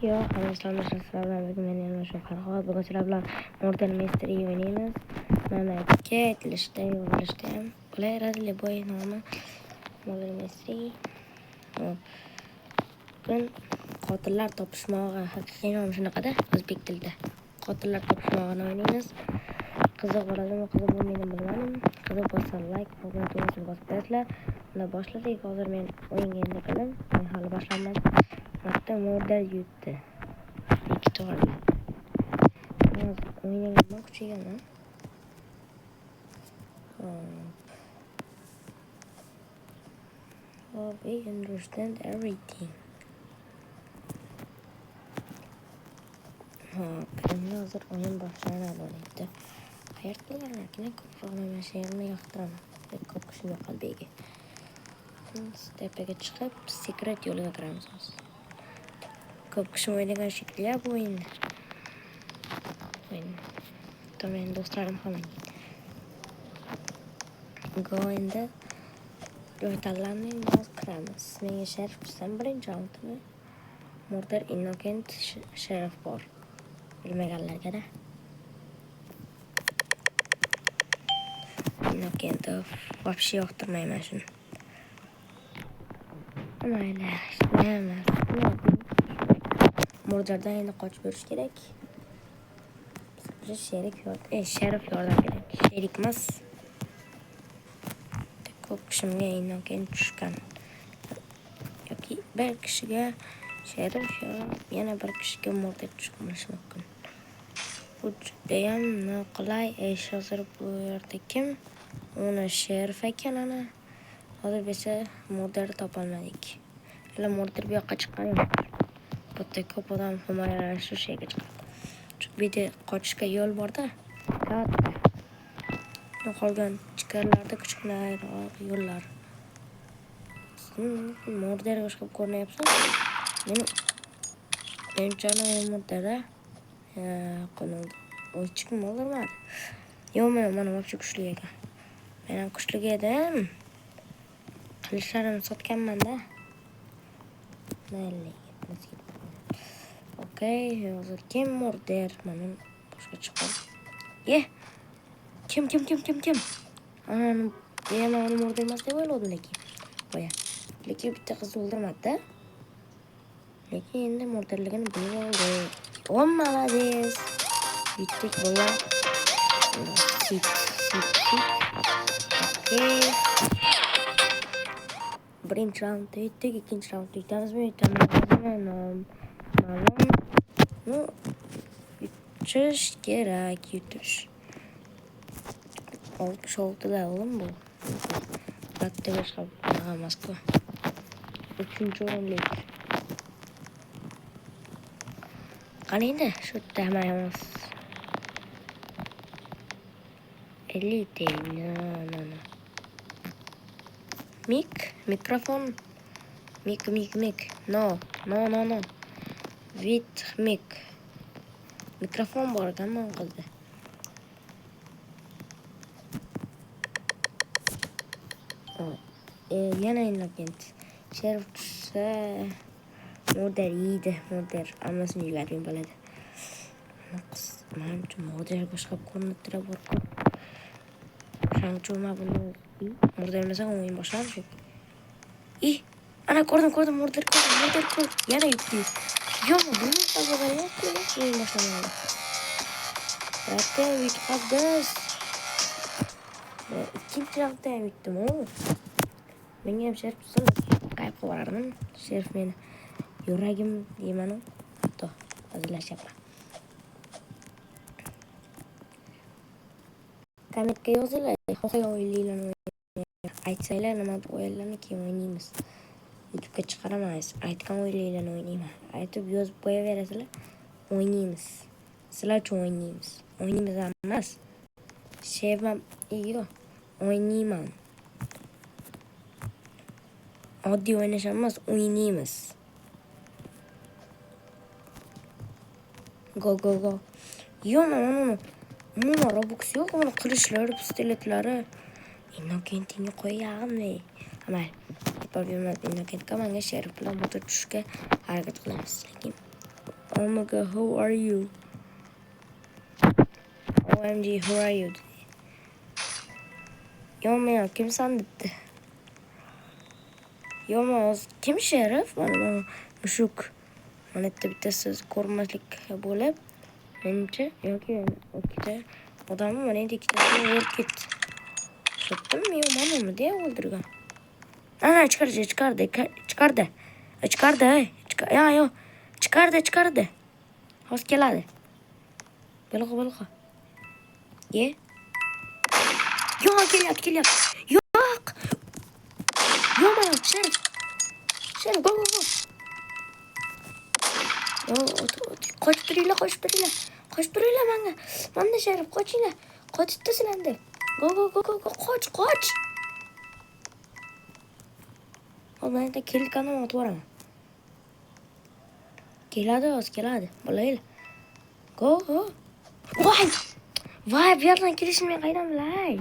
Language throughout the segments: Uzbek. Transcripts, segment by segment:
Yo, arkadaşlar bugun men yana shu Farhod. Bugun sizlar bilan Murder Mystery o'ynaymiz. Mana ketlishda, yig'ilishda ham bo'laveradi Leboy nomi. Murder Mystery. Bugun qotillar topishmog'i, haqiqiy nomi shunaqada, o'zbek tilida. Qotillar topishmog'ini o'ynaymiz. Qiziq bo'ladimi, qiziq bo'lmaydimi bilmadim. Qiziq bo'lsa like, obuna tugmasini bosib qo'yasizlar. Unda boshladik. Hozir men o'yinga endi qildim. Hali boshlanmadi. Hatta Murder yutdi. Victor. O'ynagan kuchaygan. We understand everything. Endi hozir o'yin boshlanadi. Qayerdalarkin ko'proq men she'rni yoqtiraman. Ko'p kishim yo'q qalbiga. Tepaga chiqib, sekret yo'liga kiramiz hozir. Ko'p kishim o'ynagan shekilli bu o'yinni. Men do'stlarim ham go endi yo'tallarni yo'q qilamiz. Menga sharif tushsam birinchi raundni Murder Innocent sharif bor. Bilmaganlarga-da. Innocent вообще yoqtirmayman shuni. Mayli, emas. Murderdan endi qochib yurish kerak. Sharif yordam kerak. Sherik emas. Ko'p kishimga Innocent tushgan. Yoki bir kishiga sharif yana bir kishiga Murder tushganishi mumkin. Bu judayam noqulay ish. Hozir bu yerda kim? Uni sharif ekan ana. Hozir biz Murder topolmadik. Hali Murder bu yoqqa chiqqan yo'q. Bu yerda ko'p odam himoyalanish shayga chiqadi. Çünkü bir de qochishga yo'l borda. Katta. Qolgan ichkarilarda kichkina yo'llar. Murder o'shqib ko'rinayapsan. Men jonim Murderda. Qanday o'chikmi o'ldirmadi. Yo'q, mana вообще kuchli ekan. Men ham kuchli edim. Qilishlarimni sotganman-da. Mayli. Okey, hozir kim Murder? Mana boshqa chiqdi. Kim? Ana, men Murder emas deb o'yladim lekin. Qo'ya. Lekin bitta qizni o'ldirmadi-da. Lekin endi Murderligini bilib oldi. Молодец. Yutdik bo'la. Okey. Birinchi raundda yutdik, ikkinchi raundda yutamizmi? Ma'lum. Yutish kerak, yutish. 6-6'da oğlum bu. Hatta başka Moskva. 3. o'rinlik. Qani endi shu tamayamiz. Elite. No. Mikrofon. Mik. No. With mic. Mikrofon bor ekan men qildi. Yana Innocent. Sharif tushsa Murder yeydi. Murder ammasini yugargan bo'ladi. Men uchun Murder boshqa ko'rinib turibdi. Shanchuma buni Murder emas, o'yin boshlandi. Ana ko'rdim Murder ko'rdim. Yana yutdi. Yo'q, buni sabablar yo'q. O'yin boshlanadi. We have this. İkinci raundda ham yutdim. Menga ham sharif tutsa qayib qo'yardim. Sharif meni yuragim deyman-ku. To, hazırlashyapman. Kommentga yozinglar, xohlagan o'yinlarni aytsanglar, nima o'yinlarni keyin o'ynaymiz. YouTube'ga chiqaramaymiz. Aytgan o'yinlarni o'ynayman. Aytib yozib qo'yaverasizlar. O'ynaymiz. Sizlar uchun o'ynaymiz. O'ynaymiz emas. Sevmam. Yo'q. O'ynayman. Oddiy o'ynash emas, o'ynaymiz. Go. Yo'q, mana Robux yo'q, mana qilishlari, pistoletlari. Innocent'ni qo'yammi? Amal. Innocent'ga menga sharif bilan motor tushishga harakat qilamiz. Lekin Oh my god, who are you? OMG, who are you? Yo, kim sandıktı? Yo, kim şerif? Mana mushuk. Mana bittasi ko'rmaslik bo'lib, menimcha yoki ikkita odamni mana endi ikkitasini o'lib ketdi. Tushundimmi? Yo, manami deya o'ldirgan. Ana, chiqardi. Yo, chiqardi. Hozir keladi. Bilg'i. Ye. Yo, kelyapti. Yo'q. Yo'q, Sherif, go. Yo, qochib turinglar menga. Mana Sherif, qochinglar. Qochibdi sizlarni. Go, qoch. Men de kelganini otib boraman. Keladi. Bo'layli. Go. Voy, bu yerdan kelishimni qaydan bilay?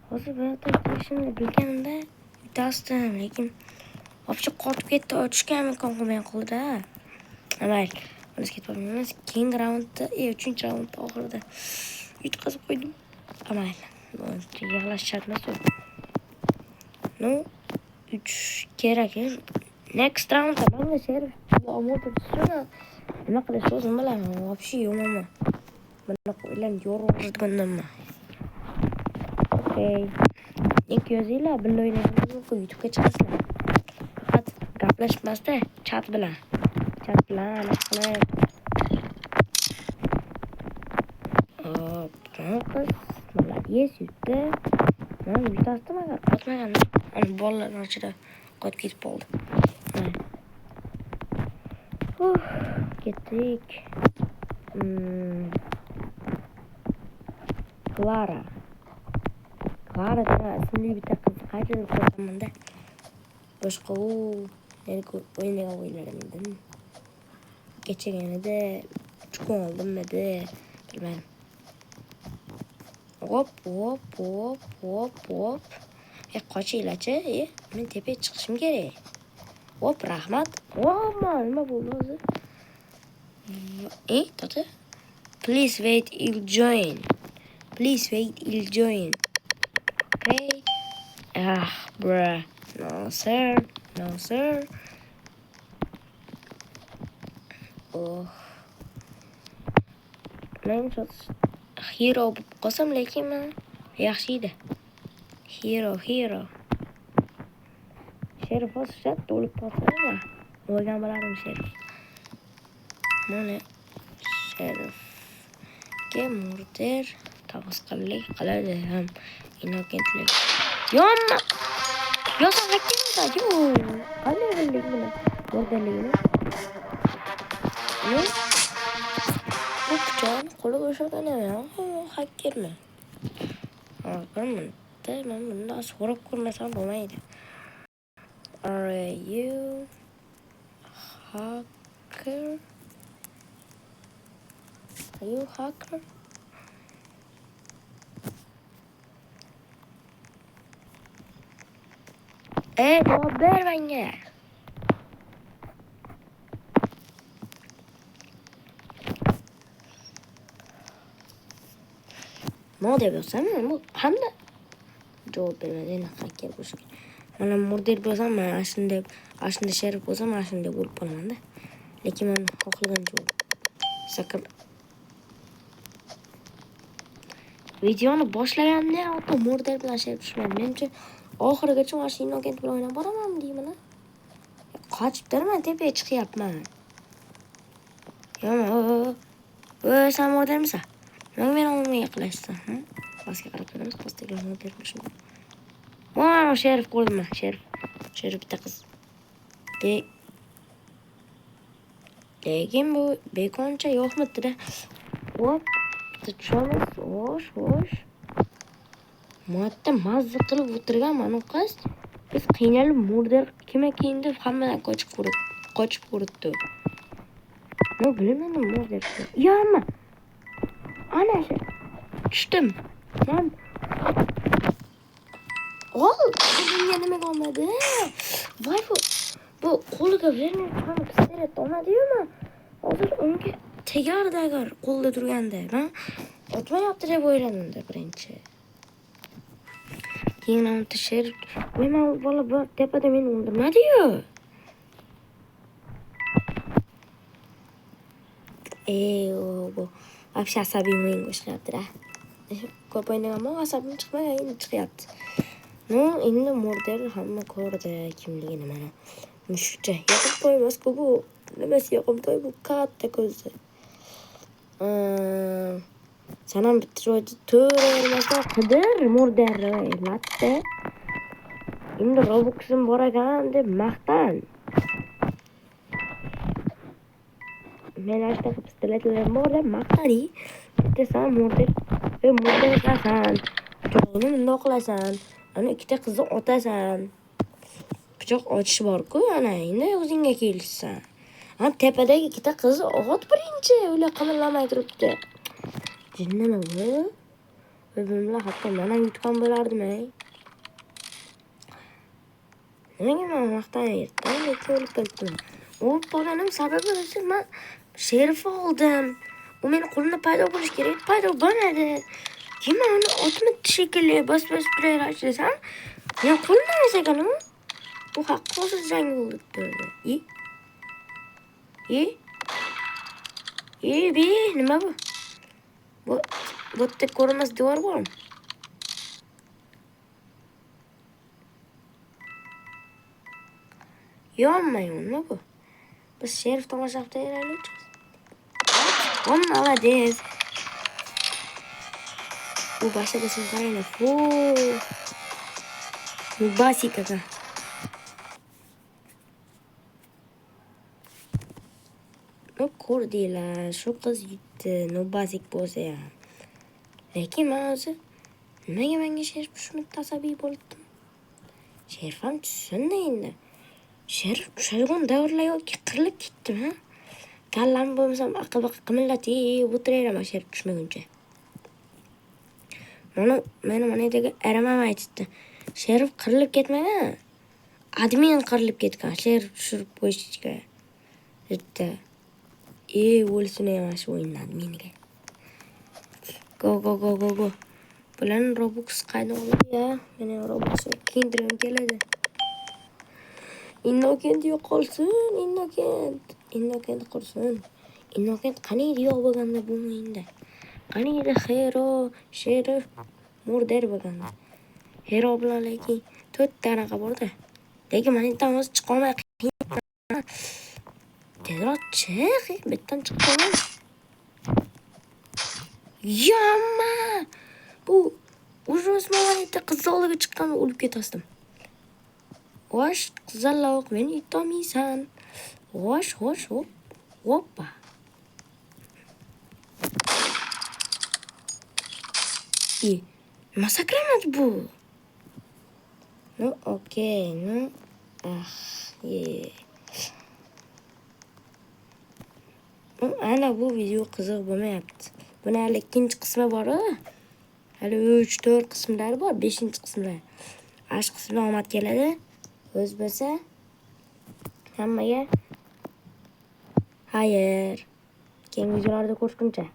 Hozir bu yerdan kelishimni bilganimda bitasdim, lekin obcha qotib ketdi, o'tishga imkon qolmay qoldi-da. Mayli, biz ketib olmaymiz. Keyingi raundda, 3-raundda oxirida yutqazib qo'ydim. Mayli, yig'lash shart emas. No, 3 kerak. Next roundda menga Sherif motor tushsa, nima qilish o'zim bilaman. Вообще yo'qman. Mana qo'ylarni yo'rg'izganman. Okay. Link yozinglar, birga o'ynaymiz, YouTube'ga chiqasizlar. Faqat gaplashmasda chat bilan qilib. Молодец, yutdi. Men yutasdim agar qotmagan. Ana bolalar ichida qotib ketib qoldi. Ketdik. Clara degan ismli bitta qiz qayerda ko'raman-da. Boshqa o'ynagan o'yinlarimdan. Kechaganda uchqun oldimda, bilmadim. Hop. Qochinglar-chi. Men tepaga chiqishim kerak. Hop, rahmat. Nima bo'ldi hozir? Tata. Please wait, he'll join. Okay. Bruh. No, sir. Men hero bo'lib qolsam, lekin men yaxshi edi. Hero. Sherif hozir o'lib qolsa, o'lgan bo'lardim Sherif. Mana Sherifga murder tavsiqlik qiladi ham innokentlik. Yomma. Yo'q, hakkingda. Qanday bildik buni? Murderligini. Bu pichoq qo'li bo'shaganmi? Hakkermi? Men bundan so'rab ko'rmasam bo'lmaydi. Are you hacker? Javob ber menga. Nima deb yozsam, hamda javob bermadi, hacker bo'lsa. Mana murder bo'lsam, mana ashunda Sherif bo'lsam, ashunda bo'lib qolaman-da. Lekin men xohlagan javob. Sakab videoni boshlaganimda ota murder bilan Sherif tushmadi. Menimcha oxirigacha mashina agent bilan o'ynab boraman deyman. Qochibdirman, tepaga chiqyapman. Sen murdermisan? Nima meni olmay qilasizsan? Pastga qarab turamiz, pastga murder bo'lishim. Sherif ko'rdimmi? Sherif bitta qiz. Lekin bu bekoncha yo'qmidi-da. Hop, tushamiz. Xo'sh. Modda mazza qilib o'tirgan mana qiz. Biz qiynalib murder kim ekan deb hammadan qochib ko'ribdi. Men bilmayman murder. Yo'qmi? Ana shu. Tushdim. Men bunga nima bo'lmadi? Voy bu qo'liga vermay turgan pistolet olmadi-yu. hozir unga tegardi agar qo'lda turganda. Men o'tmayapti deb o'yladim birinchi. Keyin uni sherif, men bola bor tepada meni o'ldirmadi-yu. Bu вообще asabim o'yin boshlayapti-da. Ko'p o'ynaganman, asabim chiqmagan, endi chiqyapti. Endi murder hamma ko'rdi kimligini mana. Mushukcha yoqib qo'ymas-ku bu. Nimasi yoqimtoy bu katta ko'zi. Sanam bitiruvchi to'ramasdan qidir murder latta. Endi Robux'im bor ekan deb maqtan. Men ashta pistoletlarim bor deb maqtadi. Desam murder qilasan. Joyini bundoq qilasan. Ana ikkita qizni otasan. Pichoq ochish bor-ku, ana endi o'zingga kelishsan. Tepadagi ikkita qizni ot birinchi, ular qimirlamay turibdi. Jinnimi bu? O'zimlar hatto men ham yutgan bo'lardim-ey. Nimaga men maqtan yetdim, lekin o'lib ketdim. O'lib qolganim sababi esa men sherif oldim. U meni qo'limda paydo bo'lish kerak, paydo bo'lmadi. Keyin men uni otmadi shekilli, bas player desam, men qo'limda emas ekan u. Bu haqqosiz jang bo'ldi. Nima bu? Bu yerda ko'rinmas devor bormi? Yonmaymi bu? Biz sherif tomosha qilib turaylik. Молодец. Bu başa basın qarayla. Nubasi kaka. Ko'rdinglar, shu qiz yutdi, nubasik bo'lsa ham. Lekin men o'zi nimaga menga sherif shuni asabiy bo'ldim? Sherif ham tushundi endi. Sherif tushayotgan davrlar yoki qirilib ketdimi? Kallam bo'lmasam aql qimillatib o'tirayman sherif tushmaguncha. Meni manedagi aramam aytdi. Sherif qirilib ketmagan. Admin qirilib ketgan. Sherif tushirib qo'yishga. Bitta. O'lsin emas o'yindan adminiga. Go. Bulan Robux qayda oldi-ya? Meni Robux'ni kiyintirib keladi. Innokent yo'qolsin, Innokent qursin. Innokent qaniydi yo'q bo'lganda bu o'yinda. Qaniydi hero, sherif, murder bo'lganda. Hero bilan lekin 4 ta anaqa bor-da. Lekin men intan o'zi chiqolmay tezroq chiq, bittan chiqolmay. Yamma! Bu O'zbekistonda qiz oldiga chiqqan o'lib ketasdim. Vosh, qizaloq, meni yutolmaysan. Vosh, hoppa. Masakramadi bu. Okey. Ana bu video qiziq bo'lmayapti. Buni hali ikkinchi qismi bor. Hali 3-4 qismlari bor, 5-qismlar. Ash qismida omad keladi. O'z bo'lsa hammaga xayr. Keyingi videolarda ko'rishguncha